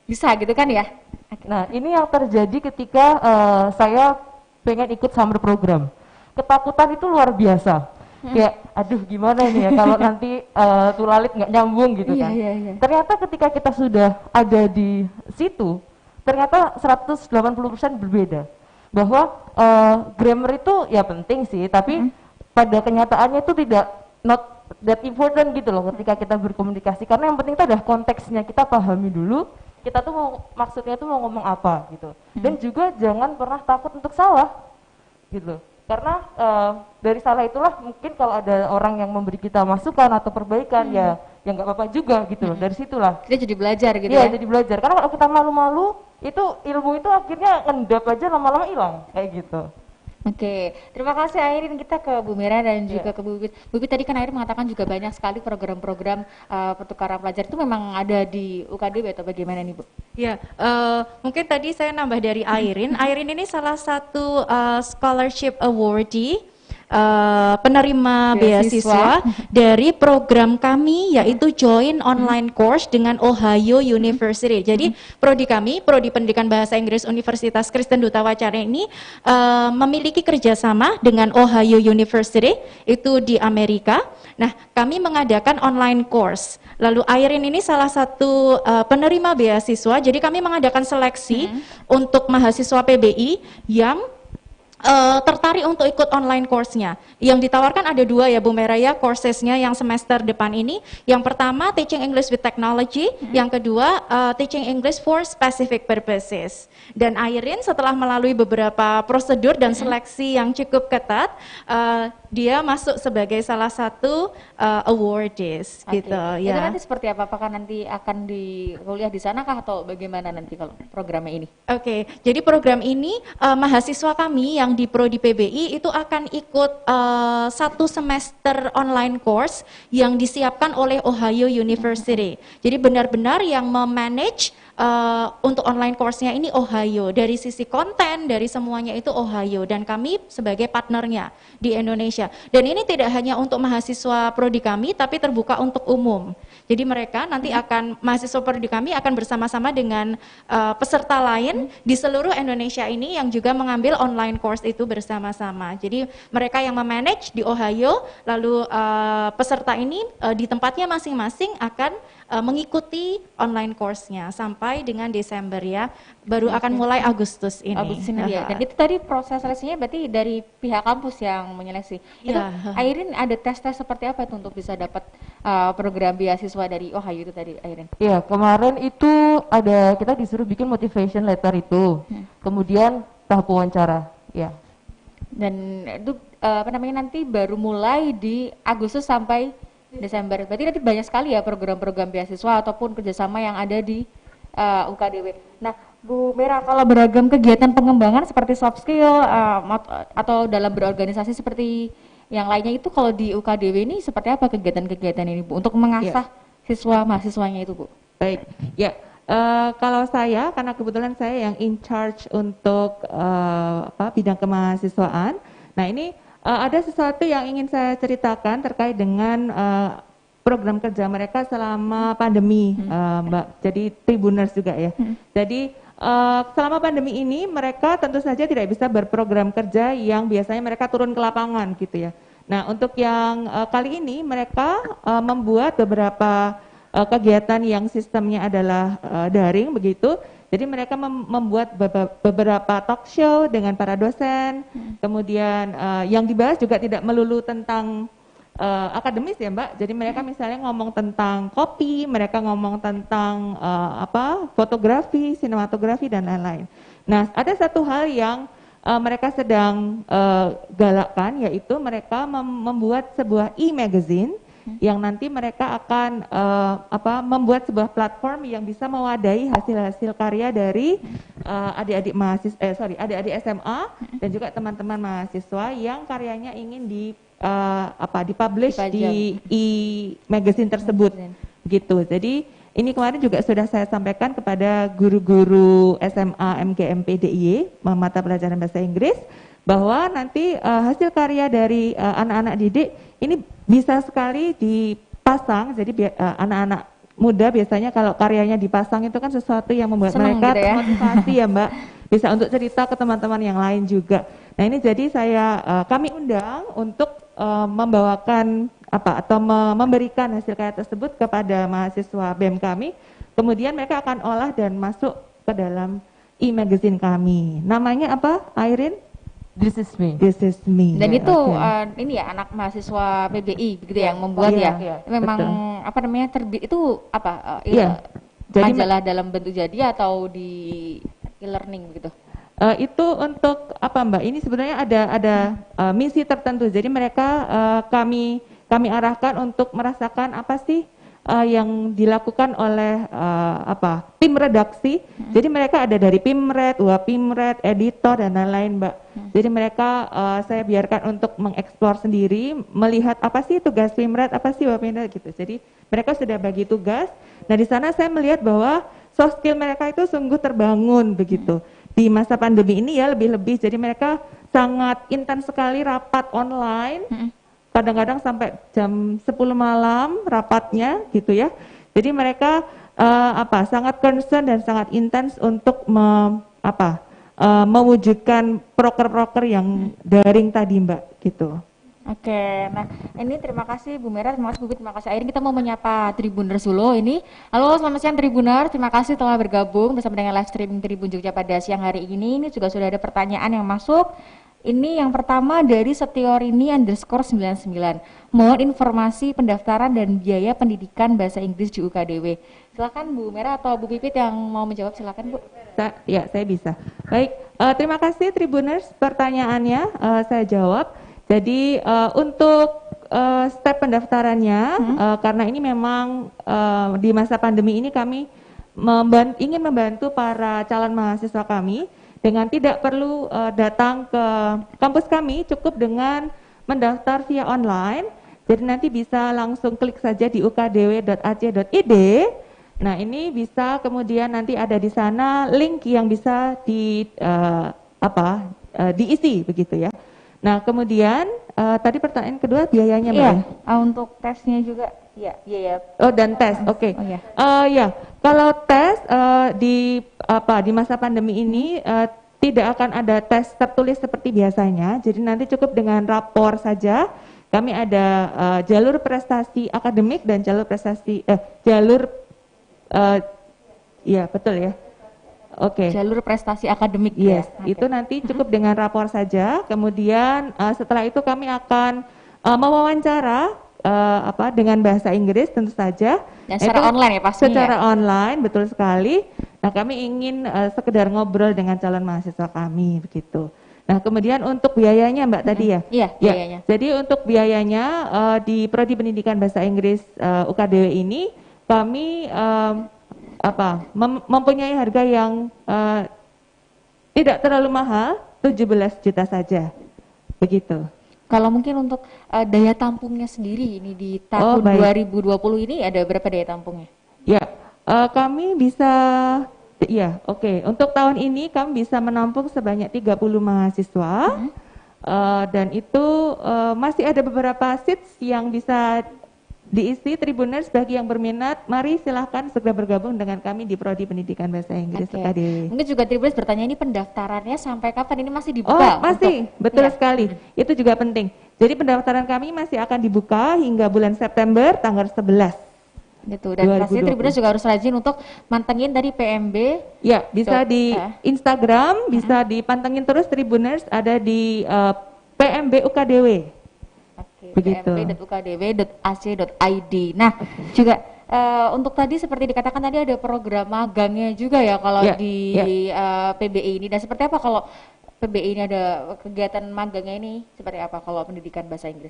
bisa gitu kan ya? Nah, ini yang terjadi ketika saya pengen ikut summer program. Ketakutan itu luar biasa. Kayak, aduh gimana ini ya kalau nanti tulalit nggak nyambung gitu Iya, kan. iya, iya. Ternyata ketika kita sudah ada di situ, ternyata 180% berbeda. Bahwa grammar itu ya penting sih, tapi pada kenyataannya itu tidak not that important gitu loh ketika kita berkomunikasi. Karena yang penting itu adalah konteksnya, kita pahami dulu kita tuh mau maksudnya tuh mau ngomong apa gitu. Dan juga jangan pernah takut untuk salah gitu. Karena dari salah itulah mungkin kalau ada orang yang memberi kita masukan atau perbaikan ya nggak apa-apa juga gitu loh. Dari situlah Kita jadi belajar gitu iya ya. jadi belajar. Karena kalau kita malu-malu itu ilmu itu akhirnya ngendap aja lama-lama hilang kayak gitu. Oke, terima kasih Airin. Kita ke Bu Mira dan juga ke Bu Bibit. Bu Bibit tadi kan Airin mengatakan juga banyak sekali program-program pertukaran pelajar itu memang ada di UKDW atau bagaimana nih Bu? Ya, mungkin tadi saya nambah dari Airin. Airin ini salah satu scholarship awardee, penerima beasiswa dari program kami yaitu Join Online Course dengan Ohio University. Jadi prodi kami, Prodi Pendidikan Bahasa Inggris Universitas Kristen Duta Wacara ini memiliki kerjasama dengan Ohio University itu di Amerika. Nah, kami mengadakan online course. Lalu Airin ini salah satu penerima beasiswa. Jadi kami mengadakan seleksi untuk mahasiswa PBI yang tertarik untuk ikut online course-nya. Yang ditawarkan ada dua ya Bu Meraya, courses-nya yang semester depan ini. Yang pertama Teaching English with Technology, yang kedua Teaching English for Specific Purposes. Dan Airin setelah melalui beberapa prosedur dan seleksi yang cukup ketat, dia masuk sebagai salah satu awardees gitu Itu ya. nanti seperti apa? Apakah nanti akan di kuliah di sana kah atau bagaimana nanti kalau programnya ini? Oke, jadi program ini mahasiswa kami yang di Prodi PBI itu akan ikut satu semester online course yang disiapkan oleh Ohio University. Jadi benar-benar yang memanage untuk online course-nya ini Ohio. Dari sisi konten, dari semuanya itu Ohio. Dan kami sebagai partnernya di Indonesia. Dan ini tidak hanya untuk mahasiswa prodi kami, tapi terbuka untuk umum. Jadi mereka nanti akan, mahasiswa prodi kami akan bersama-sama dengan peserta lain di seluruh Indonesia ini yang juga mengambil online course itu bersama-sama. Jadi mereka yang memanage di Ohio, lalu peserta ini di tempatnya masing-masing akan mengikuti online course-nya sampai dengan Desember ya, baru akan mulai Agustus ini. Agustus ini ya. Dan itu tadi proses seleksinya berarti dari pihak kampus yang menyeleksi. Itu Airin ada tes-tes seperti apa itu untuk bisa dapat program beasiswa dari Ohio itu tadi Airin? Iya, kemarin itu ada kita disuruh bikin motivation letter itu. Kemudian tahap wawancara, ya. Dan itu apa namanya nanti baru mulai di Agustus sampai Desember. Berarti nanti banyak sekali ya program-program beasiswa ataupun kerjasama yang ada di UKDW. Nah, Bu Mira, kalau beragam kegiatan pengembangan seperti soft skill atau dalam berorganisasi seperti yang lainnya itu kalau di UKDW ini seperti apa kegiatan-kegiatan ini Bu untuk mengasah siswa mahasiswanya itu Bu? Baik, ya. Kalau saya, karena kebetulan saya yang in charge untuk bidang kemahasiswaan. Nah ini ada sesuatu yang ingin saya ceritakan terkait dengan program kerja mereka selama pandemi, Mbak. Jadi Tribuners juga ya. Jadi selama pandemi ini mereka tentu saja tidak bisa berprogram kerja yang biasanya mereka turun ke lapangan gitu ya. Nah untuk yang kali ini mereka membuat beberapa kegiatan yang sistemnya adalah daring begitu. Jadi mereka membuat beberapa talk show dengan para dosen. Kemudian yang dibahas juga tidak melulu tentang akademis ya Mbak. Jadi mereka misalnya ngomong tentang kopi, mereka ngomong tentang fotografi, sinematografi dan lain-lain. Nah, ada satu hal yang mereka sedang galakkan, yaitu mereka membuat sebuah e-magazine yang nanti mereka akan membuat sebuah platform yang bisa mewadahi hasil-hasil karya dari adik-adik adik-adik SMA dan juga teman-teman mahasiswa yang karyanya ingin dipublish di e-magazine tersebut gitu. Jadi ini kemarin juga sudah saya sampaikan kepada guru-guru SMA MGMP DIY mata pelajaran bahasa Inggris bahwa nanti hasil karya dari anak-anak didik ini bisa sekali dipasang, jadi anak-anak muda biasanya kalau karyanya dipasang itu kan sesuatu yang membuat Seneng mereka gitu ya. termotivasi ya Mbak, bisa untuk cerita ke teman-teman yang lain juga. Nah ini jadi kami undang untuk membawakan atau memberikan hasil karya tersebut kepada mahasiswa BEM kami, kemudian mereka akan olah dan masuk ke dalam e-magazine kami. Namanya apa, Airin? This is me. This is me. Dan Ya, itu oke. ini ya anak mahasiswa PBI begitu Iya, yang membuat iya, ya. iya, Memang betul. apa namanya terbit itu apa? Iya. Jadi majalah dalam bentuk jadi atau di e-learning begitu. Itu untuk apa Mbak? Ini sebenarnya ada misi tertentu. Jadi mereka kami arahkan untuk merasakan apa sih yang dilakukan oleh tim redaksi. Jadi mereka ada dari Pimred, Pimred, editor dan lain-lain Mbak. Jadi mereka saya biarkan untuk mengeksplor sendiri, melihat apa sih tugas Pimred, apa sih Pimred gitu. Jadi mereka sudah bagi tugas. Nah di sana saya melihat bahwa soft skill mereka itu sungguh terbangun begitu. Di masa pandemi ini ya lebih-lebih, jadi mereka sangat intens sekali rapat online, kadang-kadang sampai jam 10 malam rapatnya gitu ya. Jadi mereka sangat concern dan sangat intens untuk mewujudkan proker-proker yang daring tadi Mbak gitu. Oke, nah ini terima kasih Bu Mera, terima kasih Bu Bit, terima kasih Airin. Kita mau menyapa Tribuners dulu ini. Halo, selamat siang Tribuners, terima kasih telah bergabung bersama dengan live streaming Tribun Jogja pada siang hari ini. Ini juga sudah ada pertanyaan yang masuk. Ini yang pertama dari Setiorini_99. Mohon informasi pendaftaran dan biaya pendidikan bahasa Inggris di UKDW. Silakan Bu Mera atau Bu Pipit yang mau menjawab, silakan Bu. Saya bisa. Baik, terima kasih Tribuners pertanyaannya, saya jawab. Jadi untuk step pendaftarannya, karena ini memang di masa pandemi ini kami ingin membantu para calon mahasiswa kami dengan tidak perlu datang ke kampus kami, cukup dengan mendaftar via online. Jadi nanti bisa langsung klik saja di ukdw.ac.id. Nah ini bisa kemudian nanti ada di sana link yang bisa diisi begitu ya. Nah kemudian tadi pertanyaan kedua biayanya Mbak? Iya, untuk tesnya juga, iya. Oh dan tes, oke. Oh ya. Ya, kalau tes di masa pandemi ini tidak akan ada tes tertulis seperti biasanya. Jadi nanti cukup dengan rapor saja. Kami ada jalur prestasi akademik dan jalur prestasi ya betul ya. Oke. Jalur prestasi akademik Yes, ya. itu nanti cukup dengan rapor saja. Kemudian setelah itu kami akan mewawancara dengan bahasa Inggris tentu saja. Dan secara online ya pastinya. Secara online, betul sekali. Nah kami ingin sekedar ngobrol dengan calon mahasiswa kami begitu. Nah kemudian untuk biayanya Mbak tadi ya. Iya, biayanya. Jadi untuk biayanya di Prodi Pendidikan Bahasa Inggris UKDW ini kami mempunyai harga yang tidak terlalu mahal, 17 juta saja, begitu. Kalau mungkin untuk daya tampungnya sendiri ini di tahun 2020 ini ada berapa daya tampungnya? Ya, kami bisa, untuk tahun ini kami bisa menampung sebanyak 30 mahasiswa, dan itu masih ada beberapa seats yang bisa diisi. Tribuners bagi yang berminat, mari silahkan segera bergabung dengan kami di Prodi Pendidikan Bahasa Inggris UKDW. Mungkin juga Tribuners bertanya ini pendaftarannya sampai kapan, ini masih dibuka? Masih, betul sekali. Itu juga penting. Jadi pendaftaran kami masih akan dibuka hingga bulan September tanggal 11. Gitu. Dan pasti Tribuners juga harus rajin untuk mantengin dari PMB. Ya, bisa di Instagram, bisa dipantengin terus Tribuners, ada di PMB UKDW. Begitu. pmb.ukdw.ac.id. Nah, juga untuk tadi seperti dikatakan tadi ada program magangnya juga ya kalau di PBI ini. Dan seperti apa kalau PBI ini ada kegiatan magangnya ini, seperti apa kalau pendidikan bahasa Inggris?